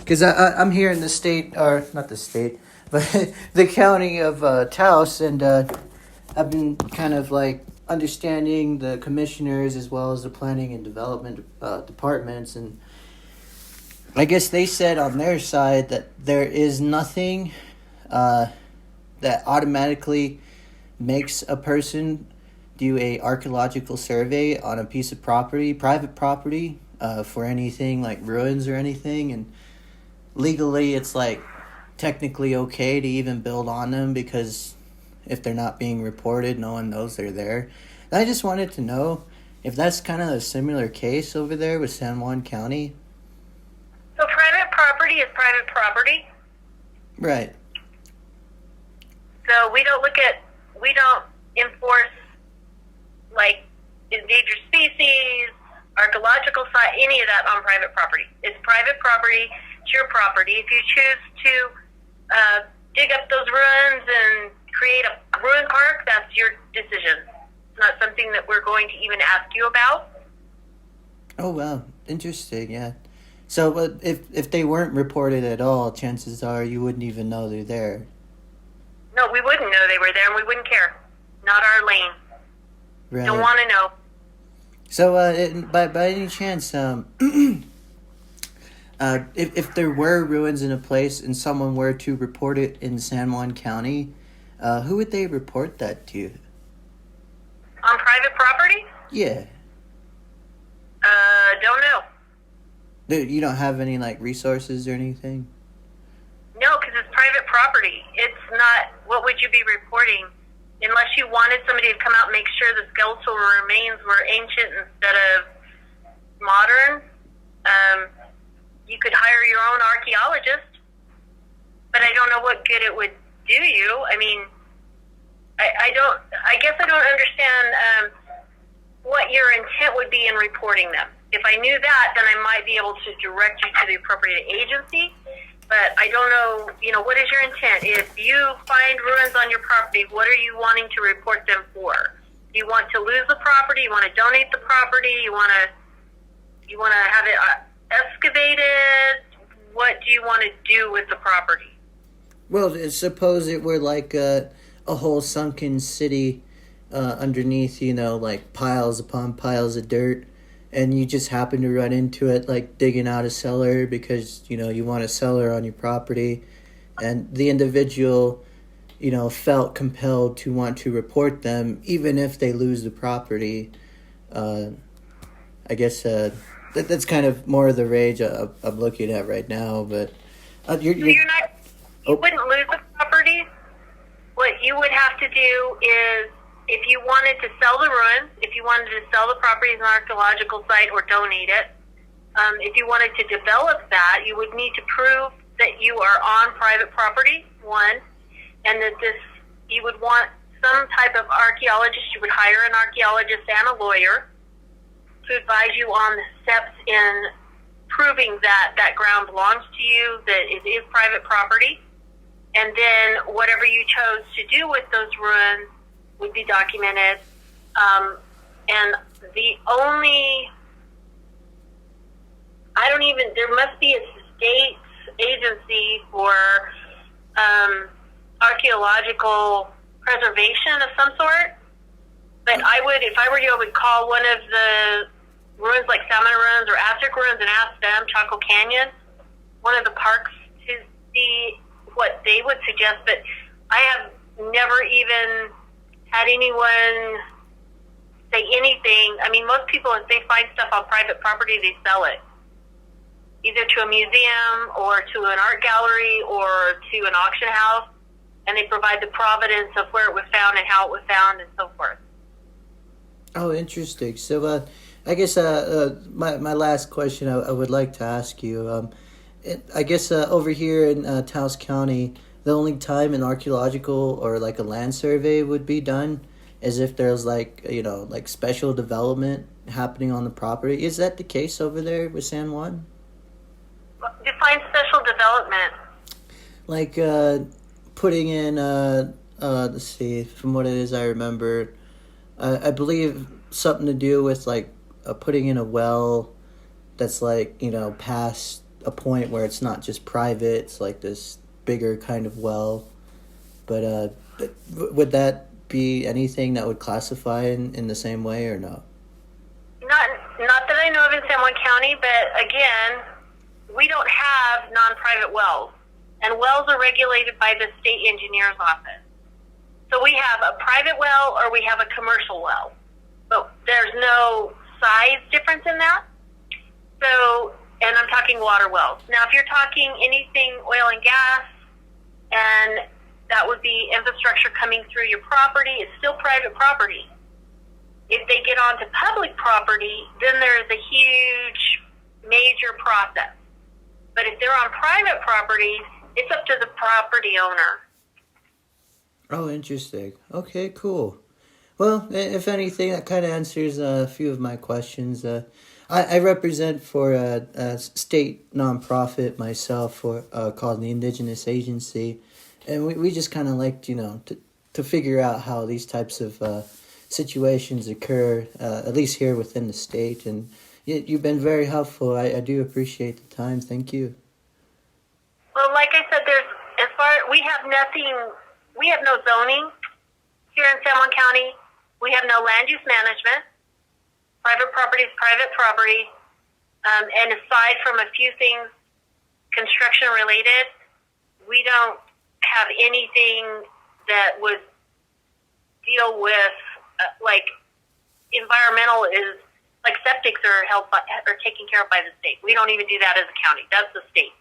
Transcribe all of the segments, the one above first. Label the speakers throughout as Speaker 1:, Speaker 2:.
Speaker 1: Because I'm here in the state, or not the state, but the county of Taos, and I've been kind of like understanding the commissioners as well as the planning and development departments, and I guess they said on their side that there is nothing that automatically makes a person do a archaeological survey on a piece of property, private property, for anything like ruins or anything, and legally it's like technically okay to even build on them because if they're not being reported, no one knows they're there. And I just wanted to know if that's kind of a similar case over there with San Juan County.
Speaker 2: So private property is private property.
Speaker 1: Right.
Speaker 2: So we don't enforce like endangered species, archaeological site, any of that on private property. It's private property. It's your property. If you choose to dig up those ruins and create a ruin park, that's your decision. It's not something that we're going to even ask you about.
Speaker 1: Oh, wow. Interesting, yeah. So but if they weren't reported at all, chances are you wouldn't even know they're there.
Speaker 2: No, we wouldn't know they were there, and we wouldn't care. Not our lane.
Speaker 1: Right.
Speaker 2: Don't want to know.
Speaker 1: So, by any chance, if there were ruins in a place and someone were to report it in San Juan County, who would they report that to?
Speaker 2: On private property?
Speaker 1: Yeah.
Speaker 2: Don't know.
Speaker 1: You don't have any, like, resources or anything?
Speaker 2: No, because it's private property. It's not, what would you be reporting? Unless you wanted somebody to come out and make sure the skeletal remains were ancient instead of modern, you could hire your own archaeologist. But I don't know what good it would do you. I mean, I guess I don't understand what your intent would be in reporting them. If I knew that, then I might be able to direct you to the appropriate agency. But I don't know, what is your intent? If you find ruins on your property, what are you wanting to report them for? Do you want to lose the property? You want to donate the property? You want to have it excavated? What do you want to do with the property?
Speaker 1: Well, suppose it were like a whole sunken city underneath, like piles upon piles of dirt. And you just happen to run into it, like digging out a cellar because, you want a cellar on your property. And the individual, felt compelled to want to report them, even if they lose the property. I guess that's kind of more of the rage I'm looking at right now. But you
Speaker 2: wouldn't lose the property. What you would have to do is, if you wanted to sell the ruins, if you wanted to sell the property as an archaeological site or donate it, if you wanted to develop that, you would need to prove that you are on private property, one, and that you would want some type of archaeologist. You would hire an archaeologist and a lawyer to advise you on the steps in proving that that ground belongs to you, that it is private property, and then whatever you chose to do with those ruins would be documented. And the only, there must be a state agency for archaeological preservation of some sort. But if I were you, I would call one of the ruins like Salmon Ruins or Aztec Ruins and ask them, Chaco Canyon, one of the parks, to see what they would suggest. But I have never even had anyone say anything. I mean, most people, if they find stuff on private property, they sell it. Either to a museum or to an art gallery or to an auction house, and they provide the provenance of where it was found and how it was found and so forth.
Speaker 1: Oh, interesting. So, I guess my last question I would like to ask you, I guess over here in Taos County, the only time an archaeological or like a land survey would be done is if there's like special development happening on the property. Is that the case over there with San Juan?
Speaker 2: Define special development.
Speaker 1: Like putting in let's see, from what it is I remember, I believe something to do with like putting in a well that's like past a point where it's not just private; it's like this bigger kind of well. But would that be anything that would classify in the same way or no?
Speaker 2: Not that I know of in San Juan County, but again, we don't have non-private wells, and wells are regulated by the state engineer's office. So we have a private well or we have a commercial well, but there's no size difference in that. So, and I'm talking water wells. Now, if you're talking anything oil and gas, and that would be infrastructure coming through your property, it's still private property. If they get onto public property, then there's a huge, major process. But if they're on private property, it's up to the property owner.
Speaker 1: Oh, interesting. Okay, cool. Well, if anything, that kind of answers a few of my questions. I represent for a state nonprofit myself for called the Indigenous Agency, and we just kind of like to figure out how these types of situations occur, at least here within the state. And you've been very helpful. I do appreciate the time. Thank you.
Speaker 2: Well, like I said, we have nothing. We have no zoning here in San Juan County. We have no land use management. Private property is private property. And aside from a few things construction related, we don't have anything that would deal with like environmental is like septics are taken care of by the state. We don't even do that as a county. That's the state.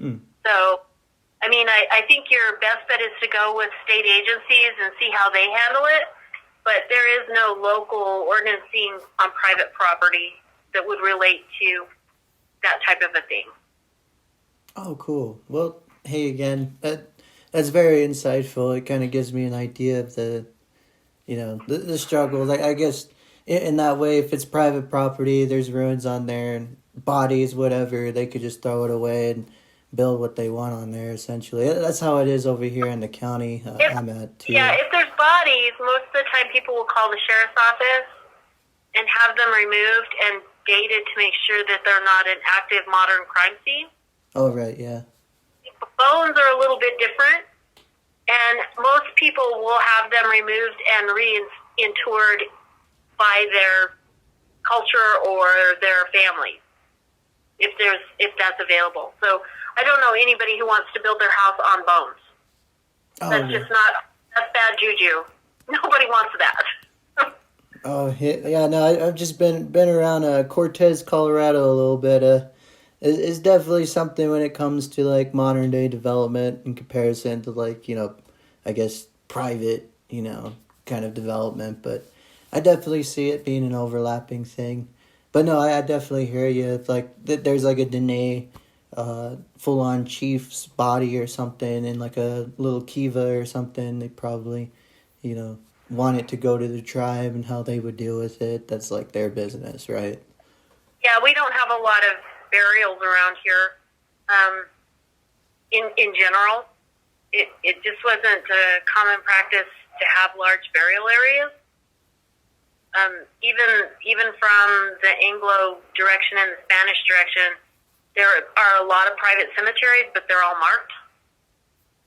Speaker 2: So, I mean, I think your best bet is to go with state agencies and see how they handle it. But there is no local ordinancing on private property that would relate to that type of a thing.
Speaker 1: Oh, cool. Well, hey, again, that's very insightful. It kind of gives me an idea of the struggle. Like, I guess in that way, if it's private property, there's ruins on there and bodies, whatever, they could just throw it away and build what they want on there, essentially. That's how it is over here in the county I'm at, too.
Speaker 2: Yeah, if there's bodies, most of the time people will call the sheriff's office and have them removed and dated to make sure that they're not an active modern crime scene.
Speaker 1: Oh, right, yeah.
Speaker 2: Bones are a little bit different, and most people will have them removed and reinterred by their culture or their family, if that's available. So I don't know anybody who wants to build their house on bones. That's just that's bad juju. Nobody wants that.
Speaker 1: Oh, yeah, no, I've just been around Cortez, Colorado a little bit. It's definitely something when it comes to, like, modern-day development in comparison to, like, I guess private, kind of development. But I definitely see it being an overlapping thing. But no, I definitely hear you. It's like there's, like, a Dene full-on chief's body or something in, like, a little kiva or something. They probably, want it to go to the tribe and how they would deal with it. That's, like, their business, right?
Speaker 2: Yeah, we don't have a lot of burials around here. In general, it just wasn't a common practice to have large burial areas. Even from the Anglo direction and the Spanish direction, there are a lot of private cemeteries, but they're all marked.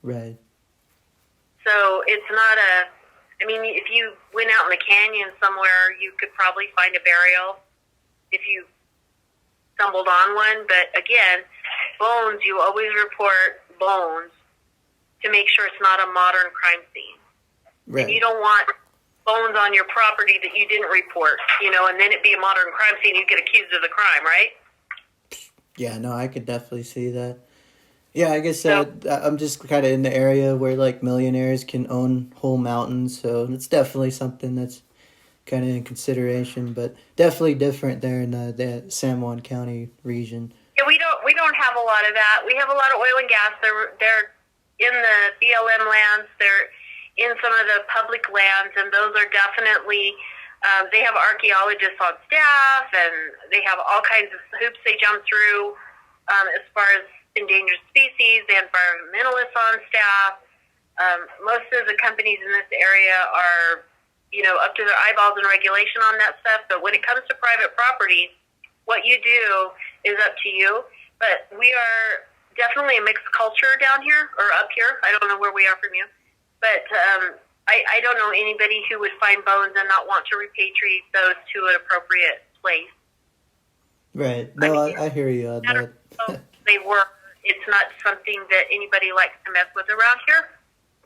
Speaker 1: Right.
Speaker 2: So it's not if you went out in the canyon somewhere, you could probably find a burial if you stumbled on one. But again, bones, you always report bones to make sure it's not a modern crime scene.
Speaker 1: Right.
Speaker 2: And you don't want bones on your property that you didn't report, and then it be a modern crime scene, you get accused of the crime, right?
Speaker 1: Yeah, no, I could definitely see that. Yeah, I guess I'm just kind of in the area where, like, millionaires can own whole mountains, so it's definitely something that's kind of in consideration, but definitely different there in the San Juan County region.
Speaker 2: Yeah, we don't have a lot of that. We have a lot of oil and gas. They're in the BLM lands. They're in some of the public lands, and those are definitely. They have archaeologists on staff, and they have all kinds of hoops they jump through as far as endangered species. They have environmentalists on staff. Most of the companies in this area are, up to their eyeballs in regulation on that stuff. But when it comes to private property, what you do is up to you. but we are definitely a mixed culture down here, or up here. I don't know where we are from you, but I don't know anybody who would find bones and not want to repatriate those to an appropriate place.
Speaker 1: Right. No, I hear you on that.
Speaker 2: They were. It's not something that anybody likes to mess with around here.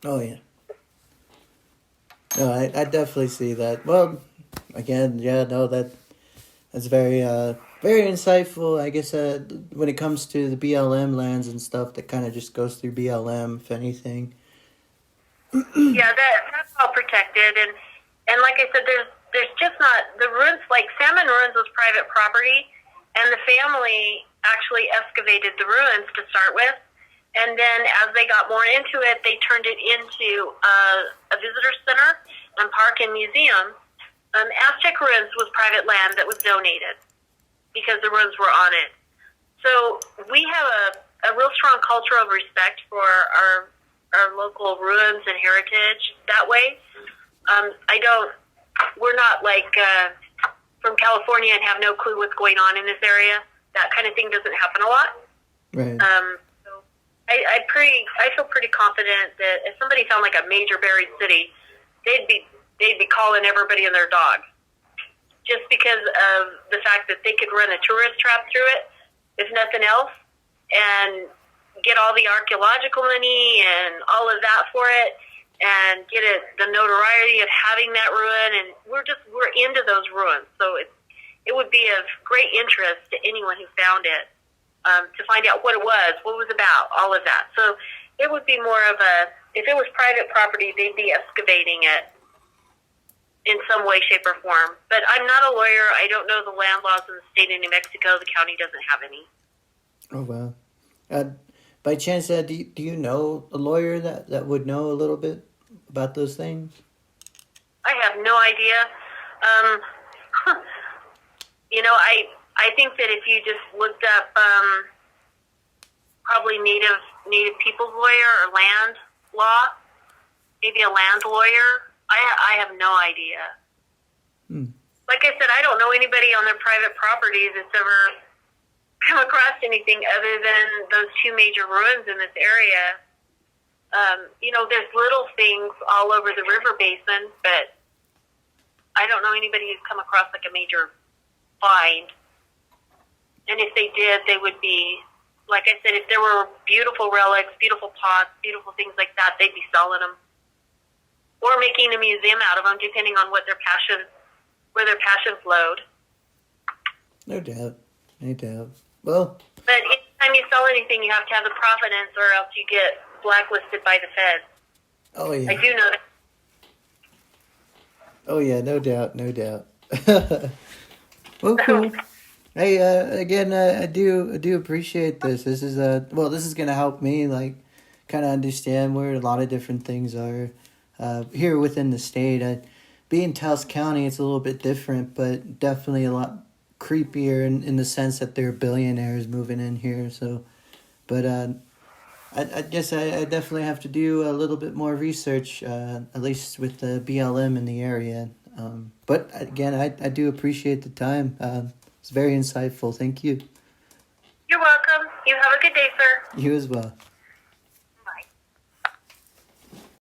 Speaker 1: Oh yeah. No, I definitely see that. Well, again, yeah, no, that's very very insightful. I guess when it comes to the BLM lands and stuff, that kind of just goes through BLM, if anything.
Speaker 2: Yeah, that's all protected, and like I said, there's just not the ruins. Like Salmon Ruins was private property, and the family actually excavated the ruins to start with, and then as they got more into it, they turned it into a visitor center and park and museum. Aztec Ruins was private land that was donated because the ruins were on it. So we have a real strong culture of respect for our local ruins and heritage that way. We're not like from California and have no clue what's going on in this area. That kind of thing doesn't happen a lot.
Speaker 1: Right.
Speaker 2: So I feel pretty confident that if somebody found like a major buried city, they'd be calling everybody and their dog, just because of the fact that they could run a tourist trap through it, if nothing else, and get all the archaeological money and all of that for it, and get the notoriety of having that ruin. And we're into those ruins, so it would be of great interest to anyone who found it, to find out what it was about, all of that. So it would be more of if it was private property, they'd be excavating it in some way, shape, or form. But I'm not a lawyer. I don't know the land laws in the state of New Mexico. The county doesn't have any.
Speaker 1: Oh, wow. By chance, do you know a lawyer that would know a little bit about those things?
Speaker 2: I have no idea. I think that if you just looked up probably native people's lawyer or land law, maybe a land lawyer, I have no idea. Like I said, I don't know anybody on their private properties that's ever come across anything other than those two major ruins in this area. There's little things all over the river basin, but I don't know anybody who's come across like a major find. And if they did, they would be, like I said, if there were beautiful relics, beautiful pots, beautiful things like that, they'd be selling them or making a museum out of them, depending on where their passion flowed.
Speaker 1: No doubt. Well,
Speaker 2: but anytime you sell anything, you have to have the provenance, or else you get blacklisted by the feds.
Speaker 1: Oh yeah,
Speaker 2: I do know that.
Speaker 1: Oh yeah, no doubt. Well, cool. Hey, again, I do appreciate this. This is this is gonna help me kind of understand where a lot of different things are here within the state. Being Taos County, it's a little bit different, but definitely a lot creepier in the sense that there are billionaires moving in here. So, but I guess I definitely have to do a little bit more research, at least with the BLM in the area. But again, I do appreciate the time. It's very insightful. Thank you.
Speaker 2: You're welcome. You have a good day, sir.
Speaker 1: You as well.